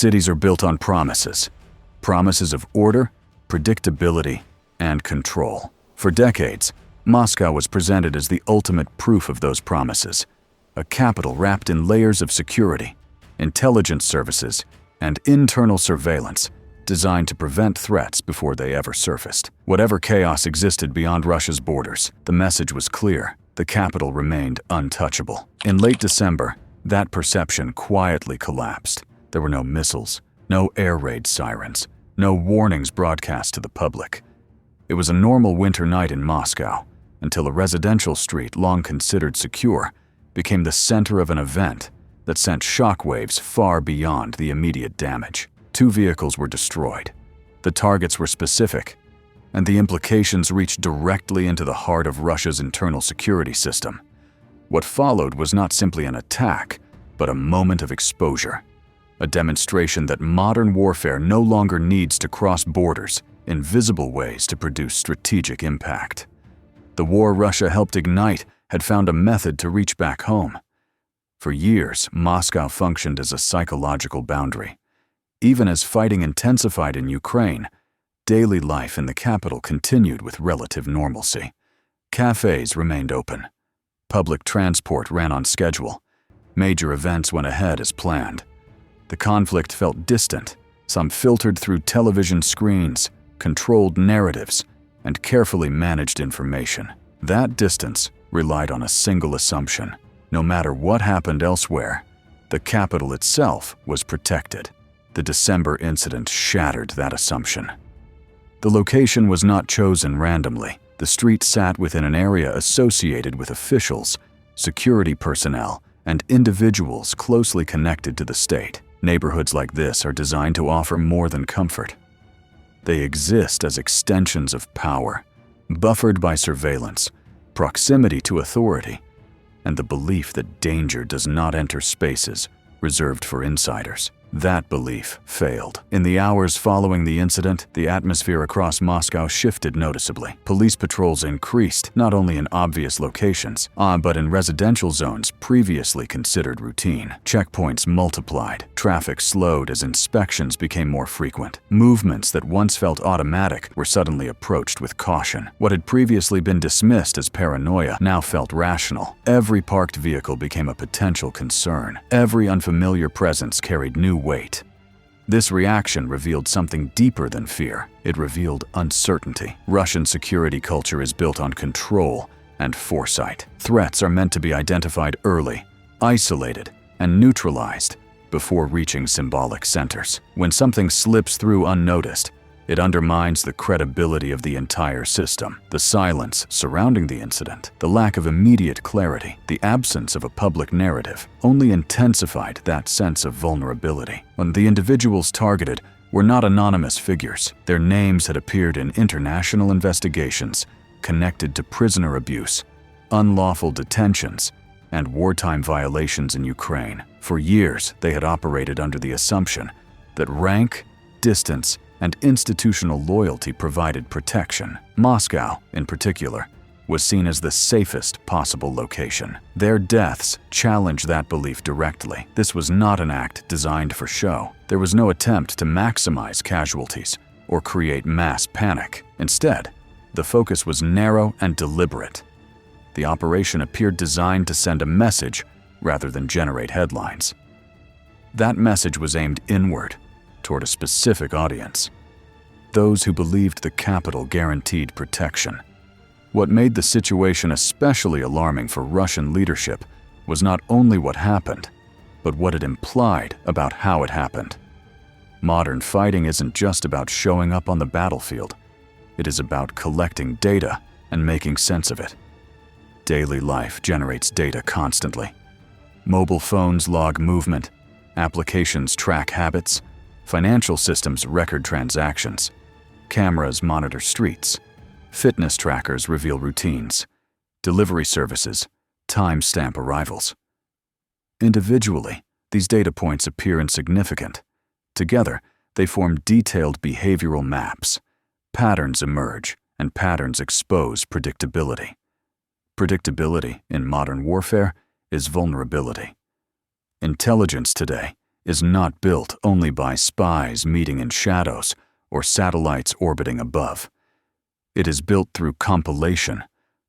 Cities are built on promises. Promises of order, predictability, and control. For decades, Moscow was presented as the ultimate proof of those promises. A capital wrapped in layers of security, intelligence services, and internal surveillance designed to prevent threats before they ever surfaced. Whatever chaos existed beyond Russia's borders, the message was clear: the capital remained untouchable. In late December, that perception quietly collapsed. There were no missiles, no air raid sirens, no warnings broadcast to the public. It was a normal winter night in Moscow, until a residential street long considered secure became the center of an event that sent shockwaves far beyond the immediate damage. 2 vehicles were destroyed. The targets were specific, and the implications reached directly into the heart of Russia's internal security system. What followed was not simply an attack, but a moment of exposure, a demonstration that modern warfare no longer needs to cross borders in visible ways to produce strategic impact. The war Russia helped ignite had found a method to reach back home. For years, Moscow functioned as a psychological boundary. Even as fighting intensified in Ukraine, daily life in the capital continued with relative normalcy. Cafes remained open. Public transport ran on schedule. Major events went ahead as planned. The conflict felt distant, some filtered through television screens, controlled narratives, and carefully managed information. That distance relied on a single assumption: no matter what happened elsewhere, the capital itself was protected. The December incident shattered that assumption. The location was not chosen randomly. The street sat within an area associated with officials, security personnel, and individuals closely connected to the state. Neighborhoods like this are designed to offer more than comfort. They exist as extensions of power, buffered by surveillance, proximity to authority, and the belief that danger does not enter spaces reserved for insiders. That belief failed. In the hours following the incident, the atmosphere across Moscow shifted noticeably. Police patrols increased, not only in obvious locations, but in residential zones previously considered routine. Checkpoints multiplied. Traffic slowed as inspections became more frequent. Movements that once felt automatic were suddenly approached with caution. What had previously been dismissed as paranoia now felt rational. Every parked vehicle became a potential concern. Every unfamiliar presence carried new weight. This reaction revealed something deeper than fear. It revealed uncertainty. Russian security culture is built on control and foresight. Threats are meant to be identified early, isolated, and neutralized before reaching symbolic centers. When something slips through unnoticed, it undermines the credibility of the entire system. The silence surrounding the incident, the lack of immediate clarity, the absence of a public narrative, only intensified that sense of vulnerability. When the individuals targeted were not anonymous figures, their names had appeared in international investigations connected to prisoner abuse, unlawful detentions, and wartime violations in Ukraine. For years, they had operated under the assumption that rank, distance, and institutional loyalty provided protection. Moscow, in particular, was seen as the safest possible location. Their deaths challenged that belief directly. This was not an act designed for show. There was no attempt to maximize casualties or create mass panic. Instead, the focus was narrow and deliberate. The operation appeared designed to send a message rather than generate headlines. That message was aimed inward, toward a specific audience: those who believed the capital guaranteed protection. What made the situation especially alarming for Russian leadership was not only what happened, but what it implied about how it happened. Modern fighting isn't just about showing up on the battlefield. It is about collecting data and making sense of it. Daily life generates data constantly. Mobile phones log movement, applications track habits, financial systems record transactions, cameras monitor streets, fitness trackers reveal routines, delivery services timestamp arrivals. Individually, these data points appear insignificant. Together, they form detailed behavioral maps. Patterns emerge, and patterns expose predictability. Predictability in modern warfare is vulnerability. Intelligence today is not built only by spies meeting in shadows or satellites orbiting above. It is built through compilation,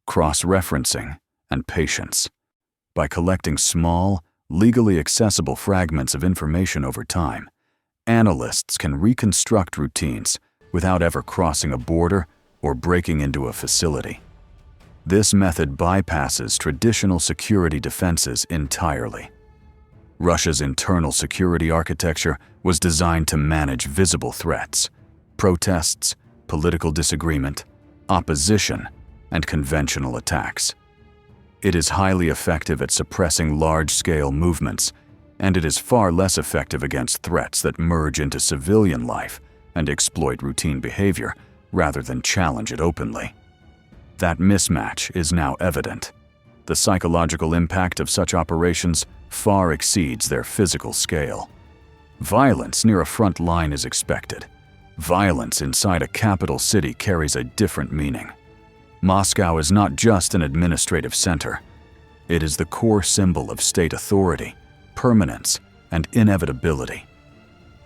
cross-referencing, and patience. By collecting small, legally accessible fragments of information over time, analysts can reconstruct routines without ever crossing a border or breaking into a facility. This method bypasses traditional security defenses entirely. Russia's internal security architecture was designed to manage visible threats, protests, political disagreement, opposition, and conventional attacks. It is highly effective at suppressing large-scale movements, and it is far less effective against threats that merge into civilian life and exploit routine behavior rather than challenge it openly. That mismatch is now evident. The psychological impact of such operations far exceeds their physical scale. Violence near a front line is expected. Violence inside a capital city carries a different meaning. Moscow is not just an administrative center. It is the core symbol of state authority, permanence, and inevitability.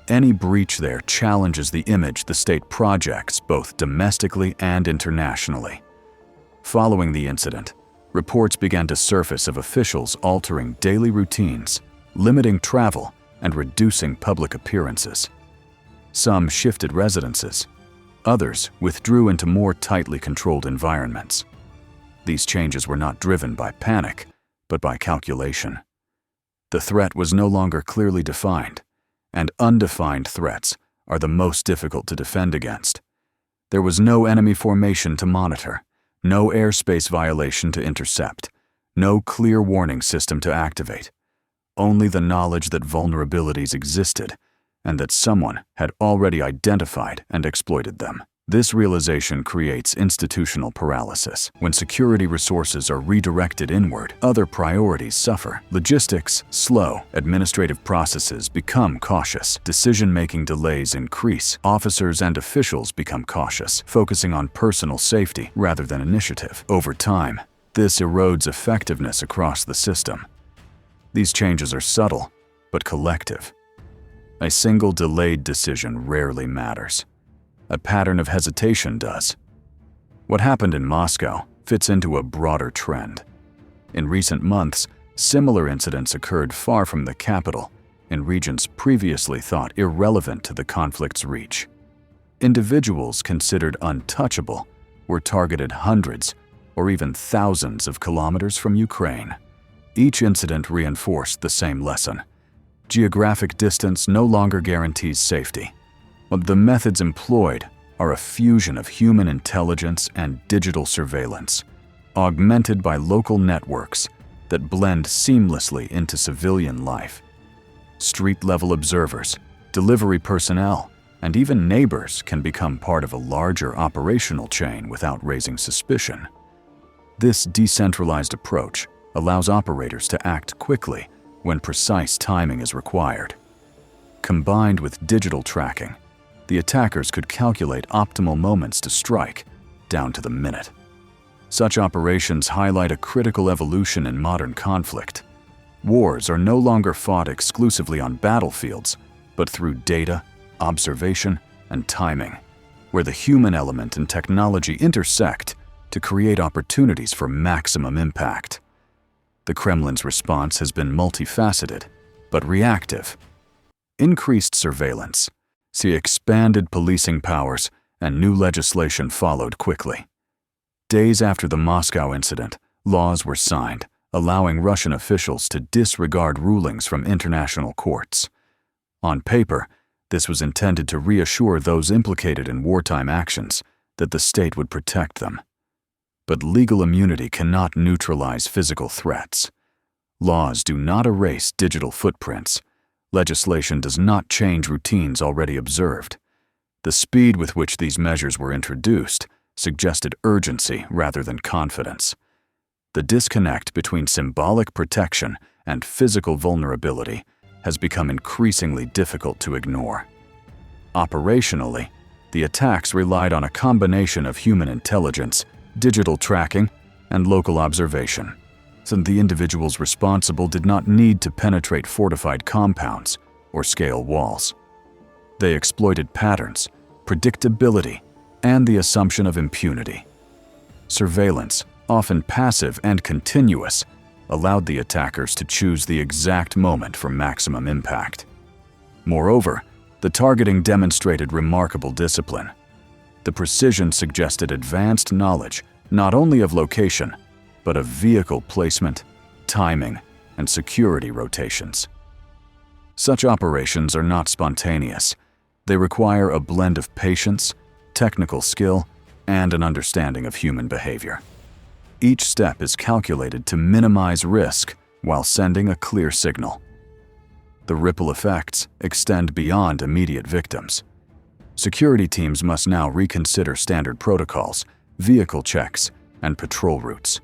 Any breach there challenges the image the state projects both domestically and internationally. Following the incident, reports began to surface of officials altering daily routines, limiting travel, and reducing public appearances. Some shifted residences. Others withdrew into more tightly controlled environments. These changes were not driven by panic, but by calculation. The threat was no longer clearly defined, and undefined threats are the most difficult to defend against. There was no enemy formation to monitor, no airspace violation to intercept, no clear warning system to activate. Only the knowledge that vulnerabilities existed and that someone had already identified and exploited them. This realization creates institutional paralysis. When security resources are redirected inward, other priorities suffer. Logistics slow, administrative processes become cautious, decision-making delays increase, officers and officials become cautious, focusing on personal safety rather than initiative. Over time, this erodes effectiveness across the system. These changes are subtle, but collective. A single delayed decision rarely matters. A pattern of hesitation does. What happened in Moscow fits into a broader trend. In recent months, similar incidents occurred far from the capital, in regions previously thought irrelevant to the conflict's reach. Individuals considered untouchable were targeted hundreds or even thousands of kilometers from Ukraine. Each incident reinforced the same lesson. Geographic distance no longer guarantees safety. But the methods employed are a fusion of human intelligence and digital surveillance, augmented by local networks that blend seamlessly into civilian life. Street-level observers, delivery personnel, and even neighbors can become part of a larger operational chain without raising suspicion. This decentralized approach allows operators to act quickly when precise timing is required. Combined with digital tracking, the attackers could calculate optimal moments to strike, down to the minute. Such operations highlight a critical evolution in modern conflict. Wars are no longer fought exclusively on battlefields, but through data, observation, and timing, where the human element and technology intersect to create opportunities for maximum impact. The Kremlin's response has been multifaceted, but reactive. Increased surveillance, see expanded policing powers, and new legislation followed quickly. Days after the Moscow incident, laws were signed, allowing Russian officials to disregard rulings from international courts. On paper, this was intended to reassure those implicated in wartime actions that the state would protect them. But legal immunity cannot neutralize physical threats. Laws do not erase digital footprints. Legislation does not change routines already observed. The speed with which these measures were introduced suggested urgency rather than confidence. The disconnect between symbolic protection and physical vulnerability has become increasingly difficult to ignore. Operationally, the attacks relied on a combination of human intelligence, digital tracking, and local observation. So the individuals responsible did not need to penetrate fortified compounds or scale walls. They exploited patterns, predictability, and the assumption of impunity. Surveillance, often passive and continuous, allowed the attackers to choose the exact moment for maximum impact. Moreover, the targeting demonstrated remarkable discipline. The precision suggested advanced knowledge not only of location, but of vehicle placement, timing, and security rotations. Such operations are not spontaneous. They require a blend of patience, technical skill, and an understanding of human behavior. Each step is calculated to minimize risk while sending a clear signal. The ripple effects extend beyond immediate victims. Security teams must now reconsider standard protocols, vehicle checks, and patrol routes.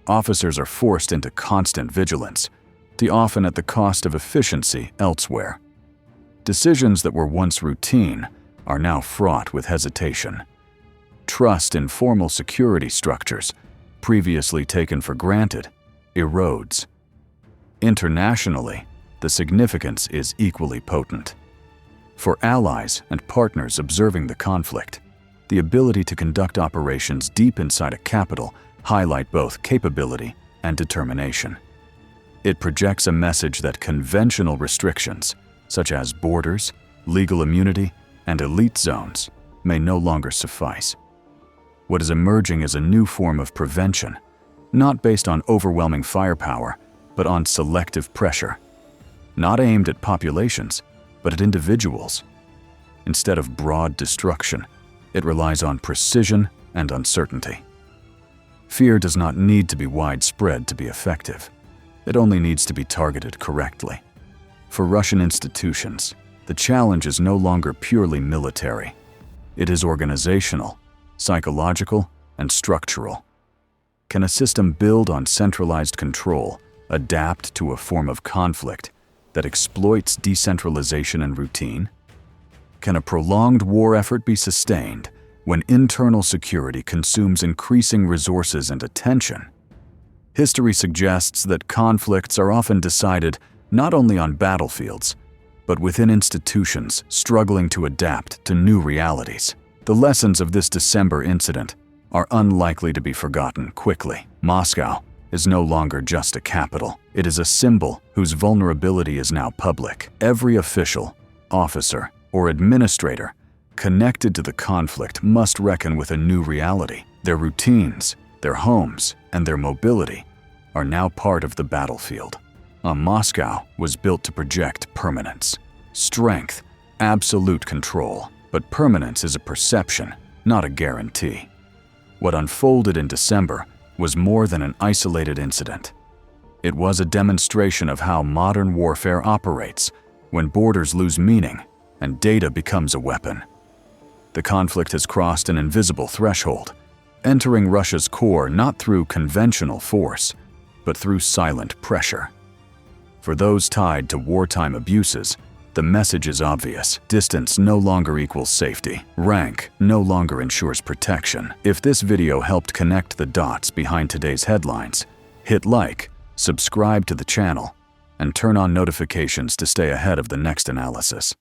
Officers are forced into constant vigilance, too often at the cost of efficiency elsewhere. Decisions that were once routine are now fraught with hesitation. Trust in formal security structures, previously taken for granted, erodes. Internationally, the significance is equally potent. For allies and partners observing the conflict, the ability to conduct operations deep inside a capital highlight both capability and determination. It projects a message that conventional restrictions, such as borders, legal immunity, and elite zones, may no longer suffice. What is emerging is a new form of prevention, not based on overwhelming firepower, but on selective pressure. Not aimed at populations, but at individuals. Instead of broad destruction, it relies on precision and uncertainty. Fear does not need to be widespread to be effective. It only needs to be targeted correctly. For Russian institutions, the challenge is no longer purely military. It is organizational, psychological, and structural. Can a system build on centralized control adapt to a form of conflict that exploits decentralization and routine? Can a prolonged war effort be sustained when internal security consumes increasing resources and attention? History suggests that conflicts are often decided not only on battlefields, but within institutions struggling to adapt to new realities. The lessons of this December incident are unlikely to be forgotten quickly. Moscow is no longer just a capital. It is a symbol whose vulnerability is now public. Every official, officer, or administrator connected to the conflict must reckon with a new reality. Their routines, their homes, and their mobility are now part of the battlefield. Moscow was built to project permanence, strength, absolute control. But permanence is a perception, not a guarantee. What unfolded in December was more than an isolated incident. It was a demonstration of how modern warfare operates when borders lose meaning and data becomes a weapon. The conflict has crossed an invisible threshold, entering Russia's core not through conventional force, but through silent pressure. For those tied to wartime abuses, the message is obvious. Distance no longer equals safety. Rank no longer ensures protection. If this video helped connect the dots behind today's headlines, hit like, subscribe to the channel, and turn on notifications to stay ahead of the next analysis.